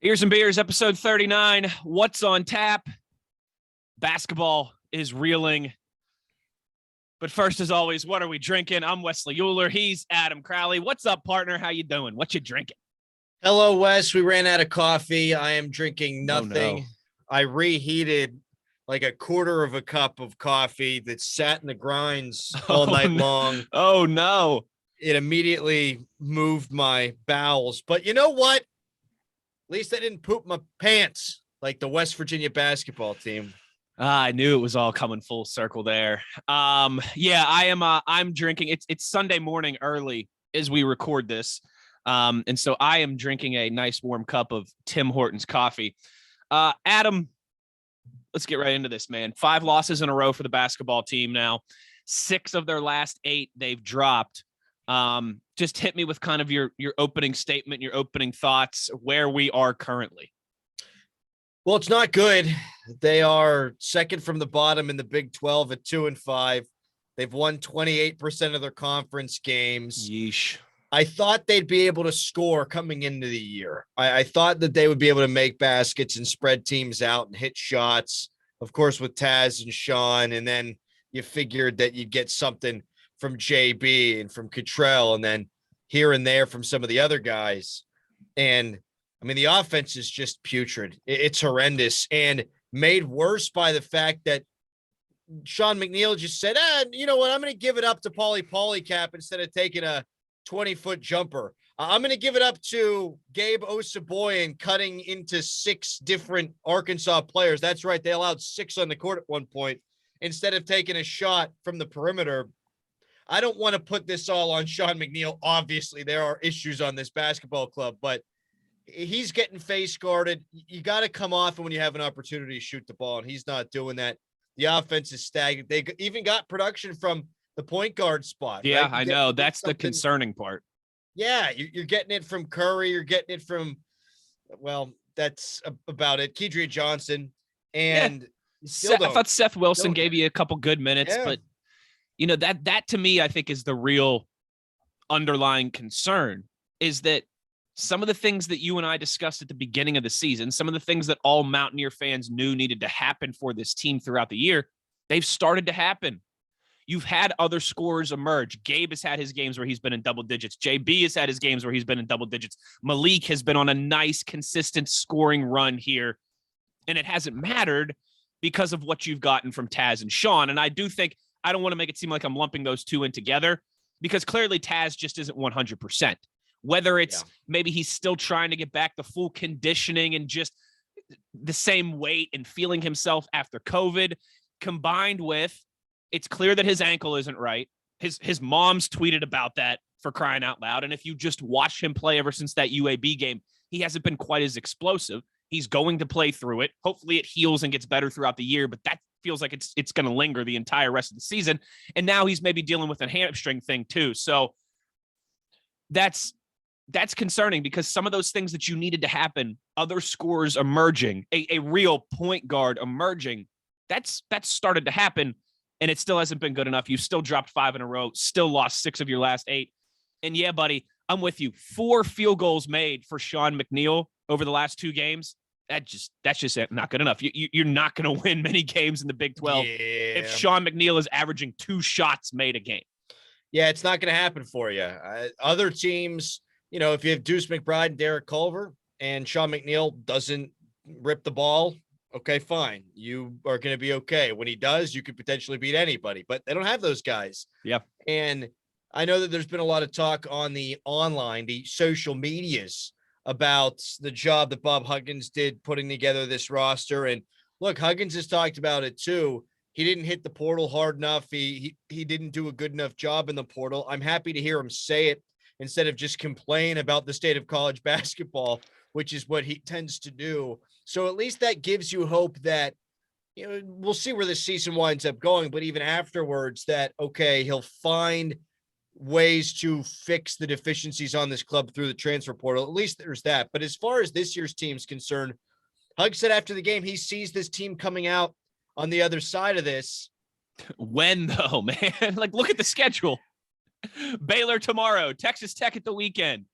Ears and Beers, episode 39. What's on tap? Basketball is reeling. But first, as always, what are we drinking? I'm Wesley Euler. He's Adam Crowley. What's up, partner? How you doing? What you drinking? Hello, Wes. We ran out of coffee. I am drinking nothing. Oh, no. I reheated like a quarter of a cup of coffee that sat in the grinds all night long. Oh, no. It immediately moved my bowels. But you know what? At least I didn't poop my pants like the West Virginia basketball team. I knew it was all coming full circle there. I'm drinking. It's Sunday morning early as we record this. And so I am drinking a nice warm cup of Tim Hortons coffee. Adam, let's get right into this, man. 5 losses in a row for the basketball team now. 6 of their last 8 they've dropped. Just hit me with kind of your opening statement, your opening thoughts, where we are currently. Well, it's not good. They are second from the bottom in the Big 12 at 2-5. They've won 28% of their conference games. Yeesh. I thought they'd be able to score coming into the year. I thought that they would be able to make baskets and spread teams out and hit shots, of course, with Taz and Sean. And then you figured that you'd get something from JB and from Cottrell, and then here and there from some of the other guys. And I mean, the offense is just putrid. It's horrendous and made worse by the fact that Sean McNeil just said, you know what? I'm going to give it up to Paulie Polycap instead of taking a 20-foot jumper. I'm going to give it up to Gabe Osaboyan cutting into 6 different Arkansas players. That's right. They allowed 6 on the court at one point instead of taking a shot from the perimeter. I don't want to put this all on Sean McNeil. Obviously, there are issues on this basketball club, but he's getting face guarded. You got to come off when you have an opportunity to shoot the ball, and he's not doing that. The offense is stagnant. They even got production from the point guard spot. Yeah, right? I know. That's the concerning part. Yeah, you're getting it from Curry. You're getting it from, well, that's about it. Kedria Johnson. And I thought Seth Wilson gave you a couple good minutes, but you know, that to me, I think is the real underlying concern, is that some of the things that you and I discussed at the beginning of the season, some of the things that all Mountaineer fans knew needed to happen for this team throughout the year, they've started to happen. You've had other scorers emerge. Gabe has had his games where he's been in double digits. JB has had his games where he's been in double digits. Malik has been on a nice, consistent scoring run here, and it hasn't mattered because of what you've gotten from Taz and Sean. And I do think, I don't want to make it seem like I'm lumping those two in together, because clearly Taz just isn't 100%. Whether it's maybe he's still trying to get back the full conditioning and just the same weight and feeling himself after COVID, combined with it's clear that his ankle isn't right. His mom's tweeted about that, for crying out loud. And if you just watch him play ever since that UAB game, he hasn't been quite as explosive. He's going to play through it. Hopefully it heals and gets better throughout the year, but that feels like it's going to linger the entire rest of the season. And now he's maybe dealing with a hamstring thing too. So that's concerning, because some of those things that you needed to happen, other scorers emerging, a real point guard emerging, that's started to happen, and it still hasn't been good enough. You've still dropped 5 in a row, still lost 6 of your last 8. And yeah, buddy, I'm with you. 4 field goals made for Sean McNeil over the last 2 games. That's just not good enough. You're not going to win many games in the Big 12 if Sean McNeil is averaging 2 shots made a game. Yeah, it's not going to happen for you. Other teams, you know, if you have Deuce McBride and Derek Culver and Sean McNeil doesn't rip the ball, okay, fine. You are going to be okay. When he does, you could potentially beat anybody, but they don't have those guys. Yeah. And I know that there's been a lot of talk on the social medias about the job that Bob Huggins did putting together this roster. And look, Huggins has talked about it too. He didn't hit the portal hard enough. He didn't do a good enough job in the portal. I'm happy to hear him say it instead of just complain about the state of college basketball, which is what he tends to do. So at least that gives you hope that, you know, we'll see where this season winds up going, but even afterwards that, okay, he'll find ways to fix the deficiencies on this club through the transfer portal. At least there's that. But as far as this year's team's concerned, Hug said after the game, he sees this team coming out on the other side of this. When though, man? Like, look at the schedule. Baylor tomorrow, Texas Tech at the weekend.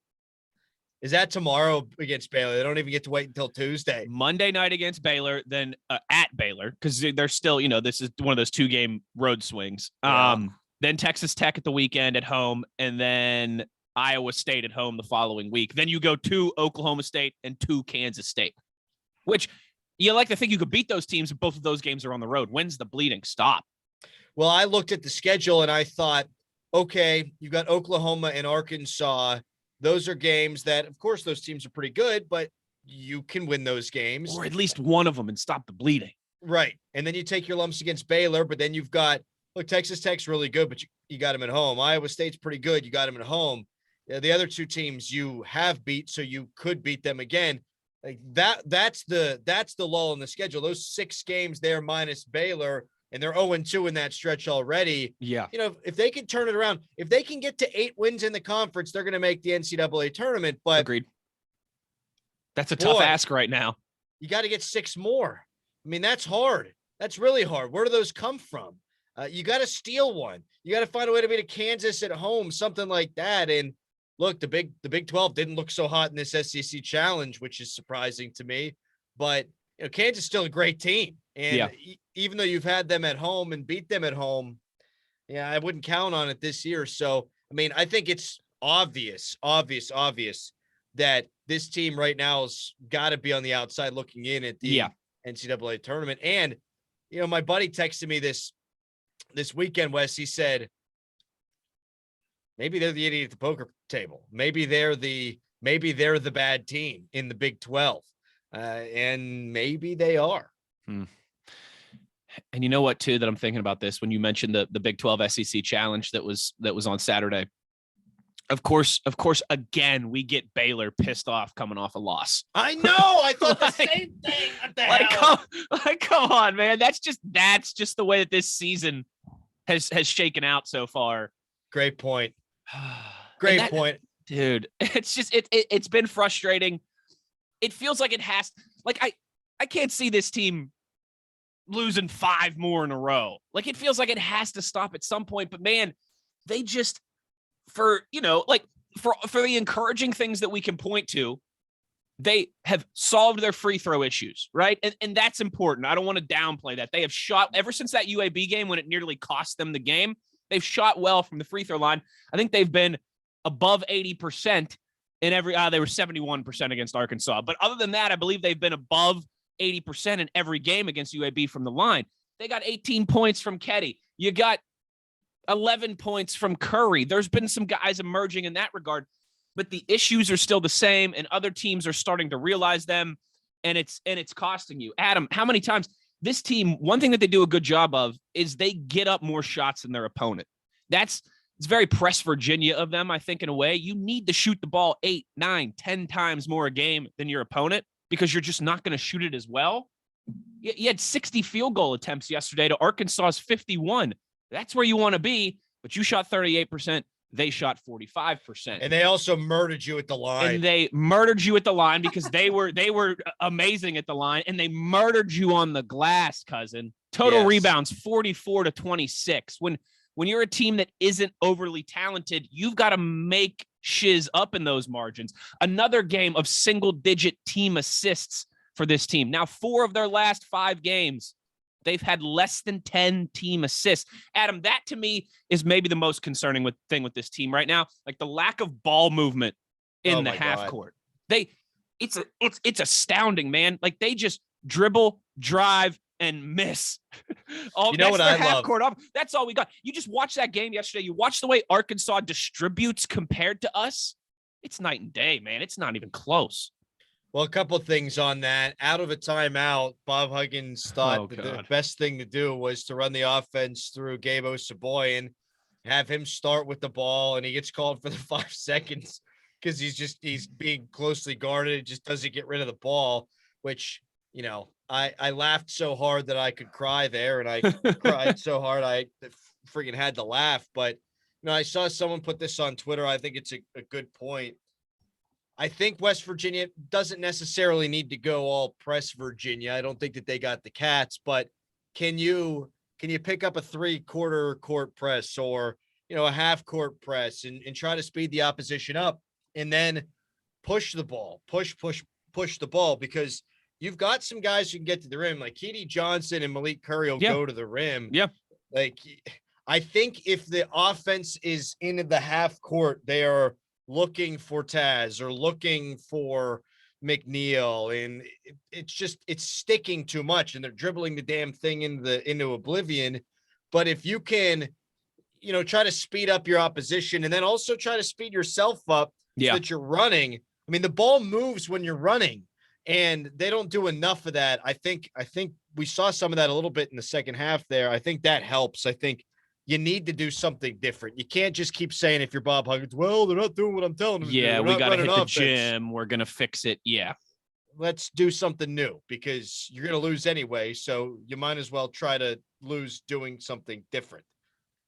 Is that tomorrow against Baylor? They don't even get to wait until Tuesday. Monday night against Baylor, then at Baylor, because they're still, this is one of those 2-game road swings. Yeah. Then Texas Tech at the weekend at home, and then Iowa State at home the following week. Then you go to Oklahoma State and to Kansas State, which you like to think you could beat those teams, but both of those games are on the road. When's the bleeding stop? Well, I looked at the schedule and I thought, okay, you got Oklahoma and Arkansas. Those are games that, of course, those teams are pretty good, but you can win those games. Or at least one of them and stop the bleeding. Right. And then you take your lumps against Baylor, but then you've got, look, Texas Tech's really good, but you got them at home. Iowa State's pretty good. You got them at home. The other two teams you have beat, so you could beat them again. Like that's the lull in the schedule. Those 6 games there minus Baylor, and they're 0-2 in that stretch already. Yeah. If they can turn it around, if they can get to 8 wins in the conference, they're going to make the NCAA tournament. But agreed. That's a tough ask right now. You got to get 6 more. I mean, that's hard. That's really hard. Where do those come from? You got to steal one. You got to find a way to beat a Kansas at home, something like that. And look, the Big 12 didn't look so hot in this SEC challenge, which is surprising to me. But Kansas is still a great team. And even though you've had them at home and beat them at home, I wouldn't count on it this year. So, I mean, I think it's obvious that this team right now has got to be on the outside looking in at the NCAA tournament. And, my buddy texted me this weekend, Wes. He said, maybe they're the idiot at the poker table. Maybe they're the bad team in the Big 12. And maybe they are. And you know what, too, that I'm thinking about this when you mentioned the Big 12 SEC challenge that was on Saturday. Of course, again, we get Baylor pissed off coming off a loss. I know. I thought the same thing. What the hell? Come on, man. That's just the way that this season has shaken out so far. Great point. Great point. Dude. It's just it's been frustrating. It feels like it has, like, I can't see this team losing 5 more in a row. Like, it feels like it has to stop at some point, but man, they just, for the encouraging things that we can point to, they have solved their free throw issues, right? And that's important. I don't want to downplay that. They have shot ever since that UAB game when it nearly cost them the game. They've shot well from the free throw line. I think they've been above 80% in every, they were 71% against Arkansas. But other than that, I believe they've been above 80% in every game against UAB from the line. They got 18 points from Ketty. You got 11 points from Curry. There's been some guys emerging in that regard, but the issues are still the same, and other teams are starting to realize them, and it's costing you. Adam, how many times this team, one thing that they do a good job of is they get up more shots than their opponent. It's very press Virginia of them, I think, in a way. You need to shoot the ball 8, 9, 10 times more a game than your opponent because you're just not going to shoot it as well. You had 60 field goal attempts yesterday to Arkansas's 51. That's where you want to be, but you shot 38%. They shot 45%. And they also murdered you at the line. And they murdered you at the line because they were amazing at the line, and they murdered you on the glass, cousin. Total rebounds 44-26. When you're a team that isn't overly talented, you've got to make shiz up in those margins. Another game of single-digit team assists for this team. Now, 4 of their last 5 games, they've had less than 10 team assists. Adam, that to me is maybe the most concerning thing with this team right now. Like the lack of ball movement in the half court. It's astounding, man. Like they just dribble, drive, and miss. What I love? Court up. That's all we got. You just watch that game yesterday. You watch the way Arkansas distributes compared to us. It's night and day, man. It's not even close. Well, a couple of things on that. Out of a timeout, Bob Huggins thought that the best thing to do was to run the offense through Gabe Osaboy and have him start with the ball, and he gets called for the 5 seconds because he's being closely guarded. It just doesn't get rid of the ball, which, I laughed so hard that I could cry there, and I cried so hard I freaking had to laugh. But, I saw someone put this on Twitter. I think it's a good point. I think West Virginia doesn't necessarily need to go all press Virginia. I don't think that they got the cats, but can you pick up a 3/4 court press or, a half court press and try to speed the opposition up? And then push the ball, push the ball, because you've got some guys who can get to the rim, like Keedy Johnson and Malik Curry will go to the rim. Yeah. Like, I think if the offense is in the half court, they are looking for Taz or looking for McNeil, and it's sticking too much, and they're dribbling the damn thing into oblivion. But if you can, try to speed up your opposition and then also try to speed yourself up so that you're running. I mean, the ball moves when you're running, and they don't do enough of that. I think we saw some of that a little bit in the second half there. I think that helps. I think you need to do something different. You can't just keep saying, if you're Bob Huggins, well, they're not doing what I'm telling them. Yeah, we got to hit the gym. We're going to fix it. Yeah. Let's do something new, because you're going to lose anyway. So you might as well try to lose doing something different.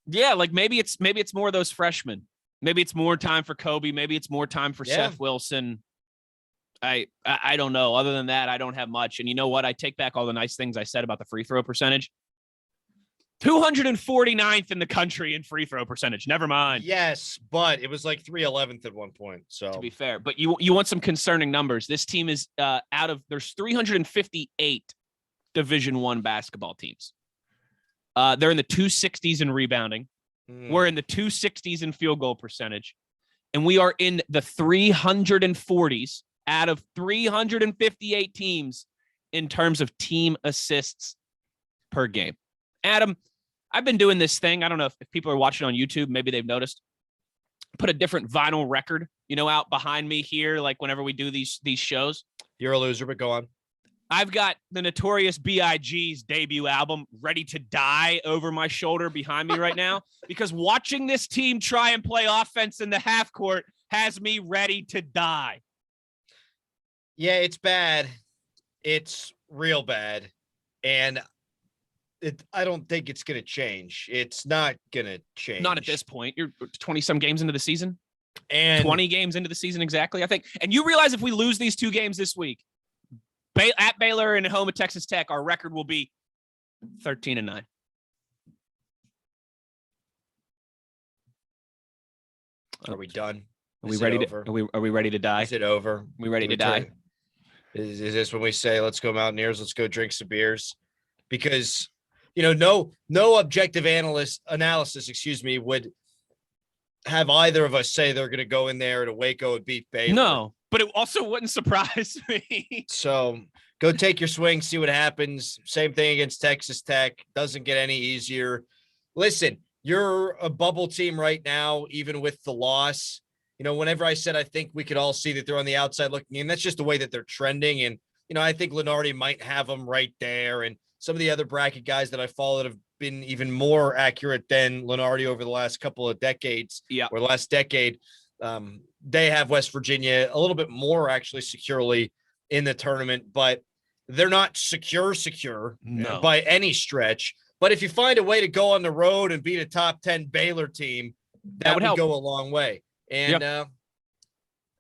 Yeah, like maybe it's more of those freshmen. Maybe it's more time for Kobe. Maybe it's more time for Seth Wilson. I don't know. Other than that, I don't have much. And you know what? I take back all the nice things I said about the free throw percentage. 249th in the country in free throw percentage. Never mind. Yes, but it was like 311th at one point. So to be fair, but you want some concerning numbers. This team is there's 358 Division I basketball teams. They're in the 260s in rebounding. We're in the 260s in field goal percentage. And we are in the 340s out of 358 teams in terms of team assists per game. Adam, I've been doing this thing. I don't know if people are watching on YouTube. Maybe they've noticed. Put a different vinyl record, out behind me here, like whenever we do these shows. You're a loser, but go on. I've got the Notorious B.I.G.'s debut album, Ready to Die, over my shoulder behind me right now, because watching this team try and play offense in the half court has me ready to die. Yeah, it's bad. It's real bad. And I don't think it's going to change. It's not going to change. Not at this point. You're 20-some games into the season. And 20 games into the season, exactly, I think. And you realize if we lose these two games this week, at Baylor and home at Texas Tech, our record will be 13-9. Are we done? Are we ready to? Are we ready to die? Is it over? Are we ready to die? Is this when we say, let's go Mountaineers, let's go drink some beers? Because no objective analysis, would have either of us say they're going to go in there to Waco and beat Baylor. No, but it also wouldn't surprise me. So go take your swing, see what happens. Same thing against Texas Tech. Doesn't get any easier. Listen, you're a bubble team right now, even with the loss. Whenever I said I think we could all see that they're on the outside looking in, that's just the way that they're trending. And, I think Lenardi might have them right there. And some of the other bracket guys that I followed have been even more accurate than Lenardi over the last couple of decades, or last decade. They have West Virginia a little bit more actually securely in the tournament, but they're not secure by any stretch. But if you find a way to go on the road and beat a top 10 Baylor team, that would go a long way. And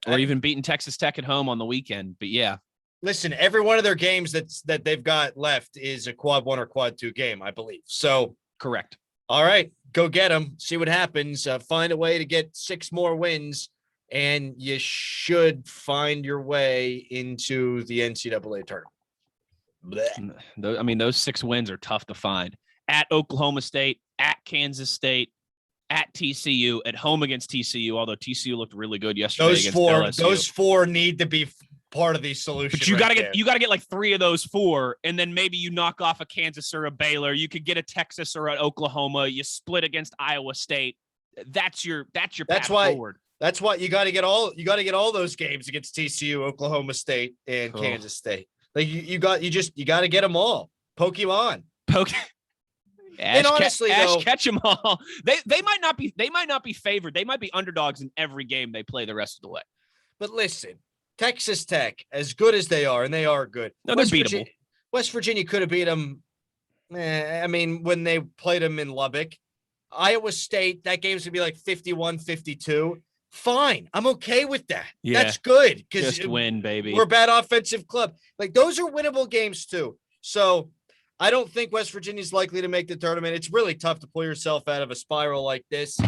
or even beating Texas Tech at home on the weekend. But yeah. Listen, every one of their games that they've got left is a quad 1 or quad 2 game, I believe. So correct. All right, go get them. See what happens. Find a way to get 6 more wins, and you should find your way into the NCAA tournament. Blech. I mean, those 6 wins are tough to find. At Oklahoma State, at Kansas State, at TCU, at home against TCU, although TCU looked really good yesterday against LSU. Those 4 need to be part of the solution. But you got to get like 3 of those 4, and then maybe you knock off a Kansas or a Baylor. You could get a Texas or an Oklahoma. You split against Iowa State. That's your path forward. That's why you got to get all those games against TCU, Oklahoma State, and Kansas State. Like you got to get them all. Pokemon. And honestly, catch them all. They might not be favored. They might be underdogs in every game they play the rest of the way. But listen, Texas Tech, as good as they are, and they are good. No, they're beatable. West Virginia could have beat them. I mean, when they played them in Lubbock. Iowa State, that game's going to be like 51-52. Fine. I'm okay with that. Yeah, that's good. Just win, baby. We're a bad offensive club. Like, those are winnable games, too. So I don't think West Virginia's likely to make the tournament. It's really tough to pull yourself out of a spiral like this.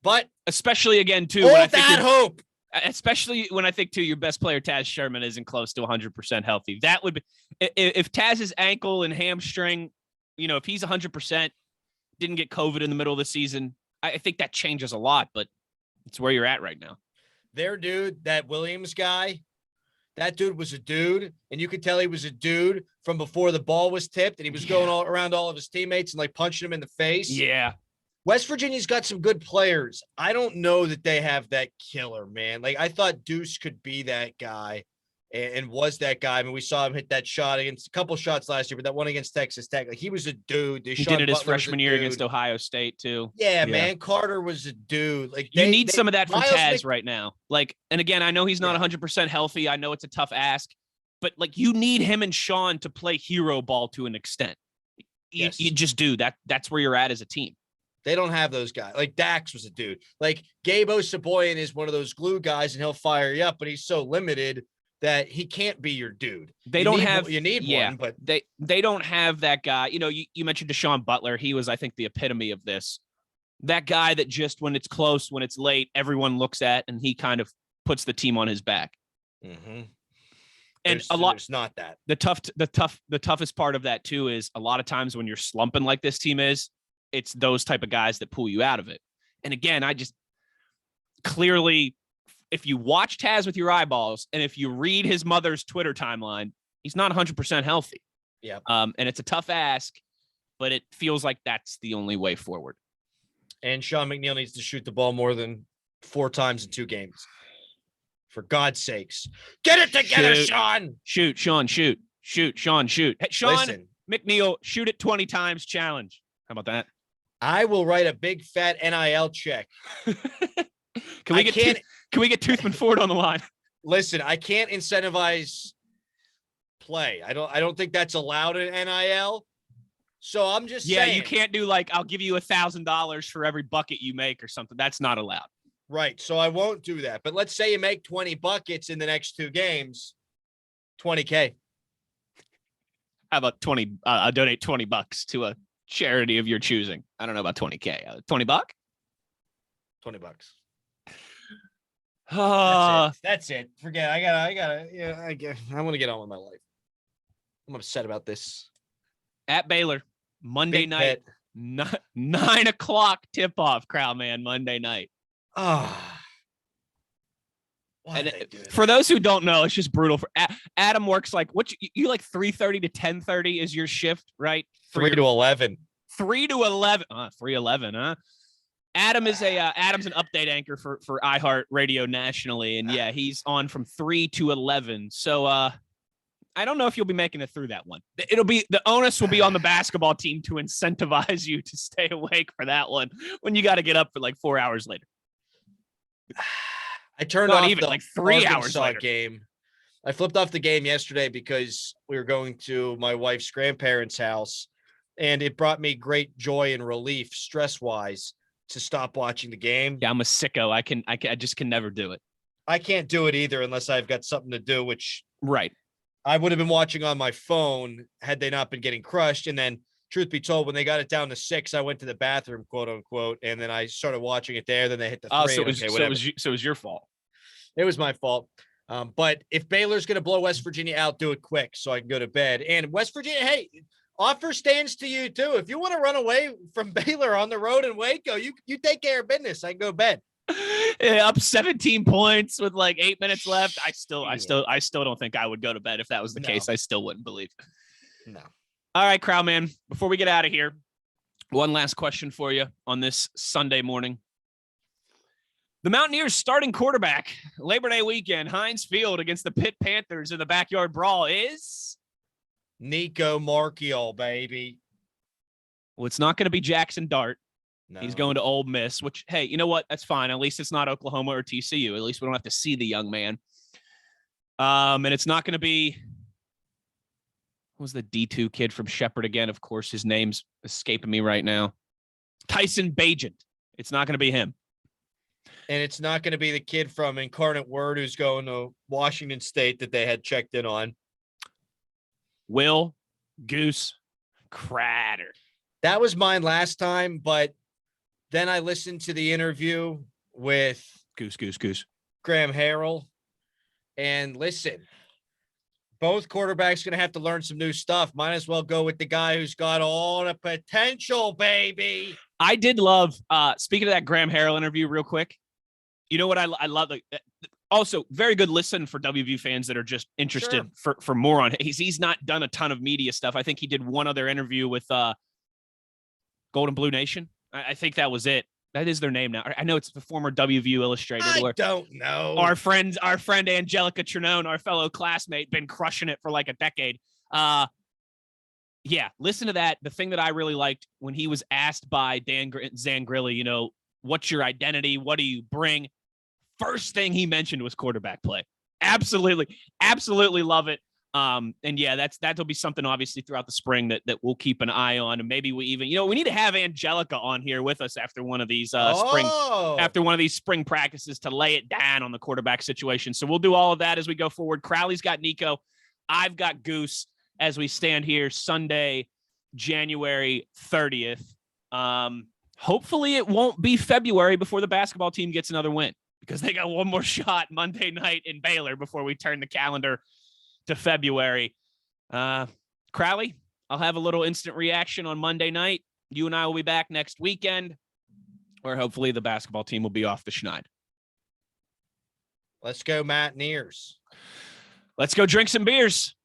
But especially, again, too, hold that hope. Especially when I think, too, your best player, Taz Sherman, isn't close to 100% healthy. That would be if Taz's ankle and hamstring, if he's 100%, didn't get COVID in the middle of the season, I think that changes a lot, but it's where you're at right now. Their dude, that Williams guy, that dude was a dude, and you could tell he was a dude from before the ball was tipped, and he was going all around all of his teammates and like punching him in the face. Yeah. West Virginia's got some good players. I don't know that they have that killer, man. Like, I thought Deuce could be that guy and was that guy. I mean, we saw him hit that shot against a couple shots last year, but that one against Texas Tech, like, he was a dude. He did it his freshman year against Ohio State, too. Yeah, man. Carter was a dude. Like, you need some of that from Taz right now. Like, and again, I know he's not 100% healthy. I know it's a tough ask, but like, you need him and Sean to play hero ball to an extent. You just do that. That's where you're at as a team. They don't have those guys. Like, Dax was a dude. Like, Gabe Osaboyan is one of those glue guys, and he'll fire you up, but he's so limited that he can't be your dude. You need one, but they don't have that guy. You mentioned Deshaun Butler. He was, I think, the epitome of this. That guy that just when it's close, when it's late, everyone looks at, and he kind of puts the team on his back. Mm-hmm. And there's not that. The toughest part of that too is a lot of times when you're slumping like this team is, it's those type of guys that pull you out of it. And again, I just clearly, if you watch Taz with your eyeballs and if you read his mother's Twitter timeline, he's not 100% healthy. Yeah. And it's a tough ask, but it feels like that's the only way forward. And Sean McNeil needs to shoot the ball more than 4 times in 2 games. For God's sakes. Get it together, Sean. Shoot, Sean, shoot. Shoot, Sean, shoot. Hey, Sean McNeil, shoot it 20 times challenge. How about that? I will write a big fat NIL check. Can we get Toothman Ford on the line? Listen, I can't incentivize play. I don't think that's allowed in NIL. So I'm just saying. You can't do like, I'll give you $1,000 for every bucket you make or something. That's not allowed. Right. So I won't do that. But let's say you make 20 buckets in the next 2 games, $20K. How about 20? I'll donate $20 to a charity of your choosing. I don't know about $20K. $20? $20. That's it. Forget. I want to get on with my life. I'm upset about this. At Baylor, Monday night, 9 o'clock tip off, Crow Man, Monday night. For those who don't know, it's just brutal. For Adam works like you like 3:30 to 10:30 is your shift, right? 3 to 11. 3 to 11. 3:11, huh? Adam is Adam's an update anchor for iHeart Radio nationally, and yeah, he's on from 3 to 11. So I don't know if you'll be making it through that one. The onus will be on the basketball team to incentivize you to stay awake for that one when you got to get up for like 4 hours later. I turned off even the like 3 hours later. Game. I flipped off the game yesterday because we were going to my wife's grandparents' house, and it brought me great joy and relief, stress-wise, to stop watching the game. Yeah, I'm a sicko. I just can never do it. I can't do it either unless I've got something to do, which right. I would have been watching on my phone had they not been getting crushed. And then, truth be told, when they got it down to 6, I went to the bathroom, quote unquote, and then I started watching it there. Then they hit the 3. So it was your fault. It was my fault. But if Baylor's going to blow West Virginia out, do it quick so I can go to bed. And West Virginia, hey, offer stands to you too. If you want to run away from Baylor on the road in Waco, you take care of business. I can go to bed. Yeah, up 17 points with like 8 minutes left. I still don't think I would go to bed if that was the case. I still wouldn't believe. No. All right, Crow Man. Before we get out of here, one last question for you on this Sunday morning. The Mountaineers starting quarterback, Labor Day weekend, Heinz Field against the Pitt Panthers in the backyard brawl is Nico Marchiol, baby. Well, it's not going to be Jackson Dart. No. He's going to Ole Miss, which, hey, you know what? That's fine. At least it's not Oklahoma or TCU. At least we don't have to see the young man. And it's not going to be, what was the D2 kid from Shepherd again? Of course, his name's escaping me right now. Tyson Bagent. It's not going to be him. And it's not going to be the kid from Incarnate Word who's going to Washington State that they had checked in on. Will Goose Cratter. That was mine last time, but then I listened to the interview with Goose. Graham Harrell. And listen, both quarterbacks going to have to learn some new stuff. Might as well go with the guy who's got all the potential, baby. I did love, speaking of that Graham Harrell interview real quick, you know what I love? Also, very good listen for WVU fans that are just interested for more on it. He's not done a ton of media stuff. I think he did one other interview with Golden Blue Nation. I think that was it. That is their name now. I know it's the former WVU illustrator. I don't know. Our friend Angelica Trinone, our fellow classmate, been crushing it for like a decade. Yeah, listen to that. The thing that I really liked when he was asked by Dan Zangrilli, you know, what's your identity? What do you bring? First thing he mentioned was quarterback play. Absolutely love it. And yeah, that'll be something obviously throughout the spring that we'll keep an eye on. And maybe we even, you know, we need to have Angelica on here with us after one of these spring practices to lay it down on the quarterback situation. So we'll do all of that as we go forward. Crowley's got Nico. I've got Goose as we stand here Sunday, January 30th. Hopefully it won't be February before the basketball team gets another win, because they got one more shot Monday night in Baylor before we turn the calendar to February. Crowley, I'll have a little instant reaction on Monday night. You and I will be back next weekend, where hopefully the basketball team will be off the schneid. Let's go, Matt and Eers. Let's go drink some beers.